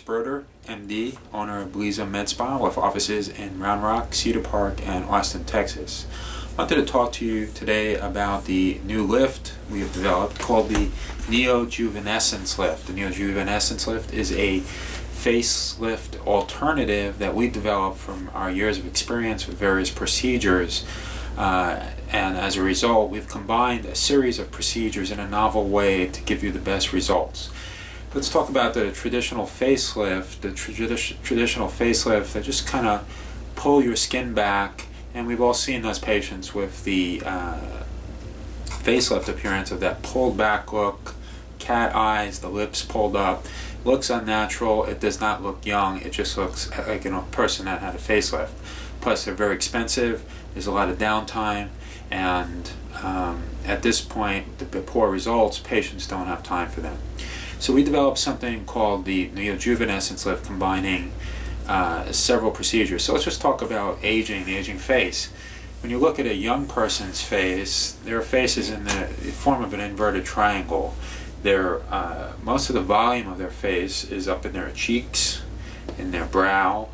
Broder MD, owner of Beleza Medspa with offices in Round Rock, Cedar Park, and Austin, Texas. I wanted to talk to you today about the new lift we have developed called the NeoJuvenescence Lift. The NeoJuvenescence Lift is a facelift alternative that we developed from our years of experience with various procedures. And as a result, we've combined a series of procedures in a novel way to give you the best results. Let's talk about the traditional facelift. The traditional facelift, they just kind of pull your skin back, and we've all seen those patients with the facelift appearance of that pulled back look, cat eyes, the lips pulled up. It looks unnatural, it does not look young, it just looks like a person that had a facelift. Plus they're very expensive, there's a lot of downtime, and at this point, the poor results, patients don't have time for them. So we developed something called the NeoJuvenescence Lift, combining several procedures. So let's just talk about aging, the aging face. When you look at a young person's face, their face is in the form of an inverted triangle. Most of the volume of their face is up in their cheeks, in their brow,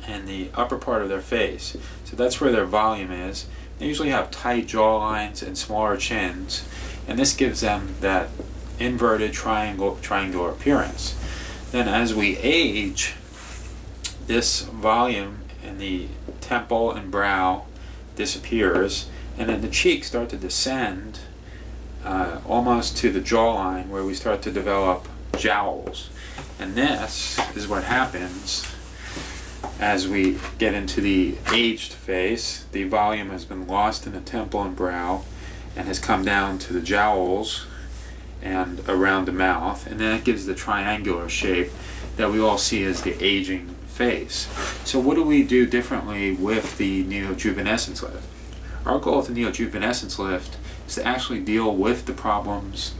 and the upper part of their face. So that's where their volume is. They usually have tight jawlines and smaller chins, and this gives them that inverted triangular appearance. Then as we age, this volume in the temple and brow disappears, and then the cheeks start to descend almost to the jawline, where we start to develop jowls. And this is what happens as we get into the aged face. The volume has been lost in the temple and brow and has come down to the jowls and around the mouth, and then it gives the triangular shape that we all see as the aging face. So what do we do differently with the NeoJuvenescence Lift? Our goal with the NeoJuvenescence Lift is to actually deal with the problems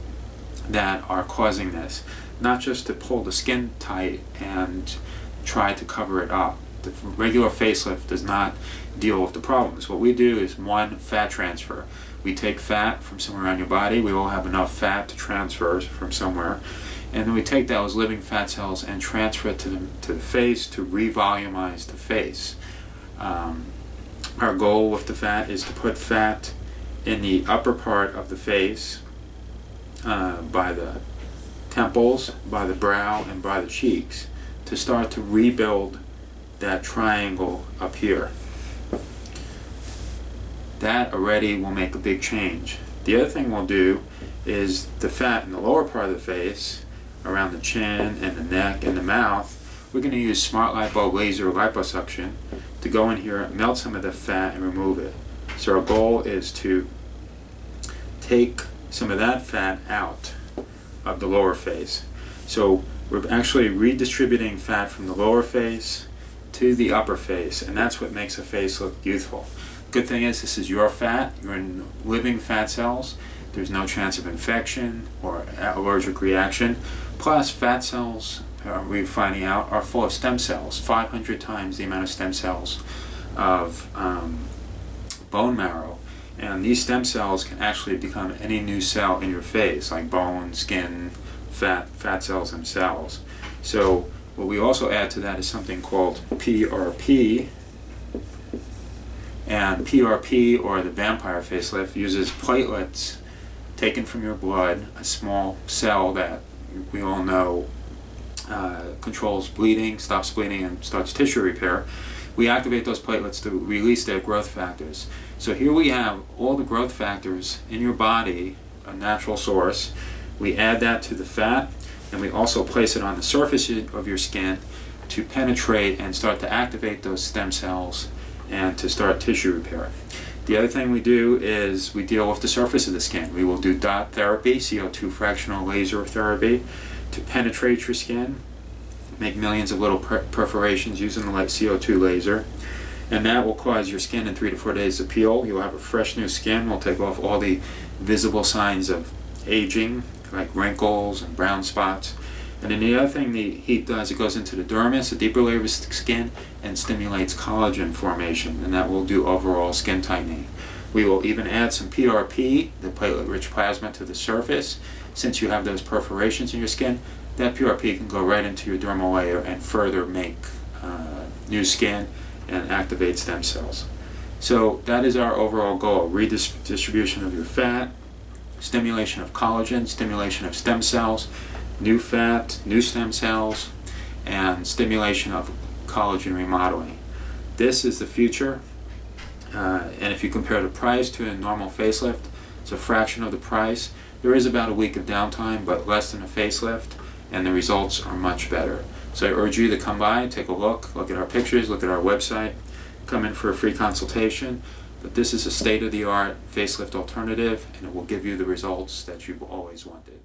that are causing this, not just to pull the skin tight and try to cover it up. The regular facelift does not deal with the problems. What we do is one, fat transfer. We take fat from somewhere on your body. We all have enough fat to transfer from somewhere, and then we take those living fat cells and transfer it to the face to revolumize the face. Our goal with the fat is to put fat in the upper part of the face, by the temples, by the brow, and by the cheeks, to start to rebuild that triangle up here. That already will make a big change. The other thing we'll do is the fat in the lower part of the face, around the chin and the neck and the mouth, we're going to use Smartlipo laser liposuction to go in here, melt some of the fat, and remove it. So our goal is to take some of that fat out of the lower face. So we're actually redistributing fat from the lower face to the upper face, and that's what makes a face look youthful. Good thing is, this is your fat, you're in living fat cells, there's no chance of infection or allergic reaction. Plus, fat cells, we're finding out, are full of stem cells, 500 times the amount of stem cells of bone marrow. And these stem cells can actually become any new cell in your face, like bone, skin, fat cells themselves. So what we also add to that is something called PRP. And PRP, or the vampire facelift, uses platelets taken from your blood, a small cell that we all know controls bleeding, stops bleeding, and starts tissue repair. We activate those platelets to release their growth factors. So here we have all the growth factors in your body, a natural source. We add that to the fat, and we also place it on the surface of your skin to penetrate and start to activate those stem cells and to start tissue repair. The other thing we do is we deal with the surface of the skin. We will do dot therapy, CO2 fractional laser therapy, to penetrate your skin, make millions of little perforations using the light CO2 laser, and that will cause your skin in 3 to 4 days to peel. You'll have a fresh new skin. We'll take off all the visible signs of aging, like wrinkles and brown spots. And then the other thing the heat does, it goes into the dermis, a deeper layer of skin, and stimulates collagen formation, and that will do overall skin tightening. We will even add some PRP, the platelet-rich plasma, to the surface. Since you have those perforations in your skin, that PRP can go right into your dermal layer and further make new skin and activate stem cells. So that is our overall goal: redistribution of your fat, stimulation of collagen, stimulation of stem cells, new fat, new stem cells, and stimulation of collagen remodeling. This is the future, and if you compare the price to a normal facelift, it's a fraction of the price. There is about a week of downtime, but less than a facelift, and the results are much better. So I urge you to come by, take a look at our pictures, look at our website, come in for a free consultation. But this is a state-of-the-art facelift alternative, and it will give you the results that you've always wanted.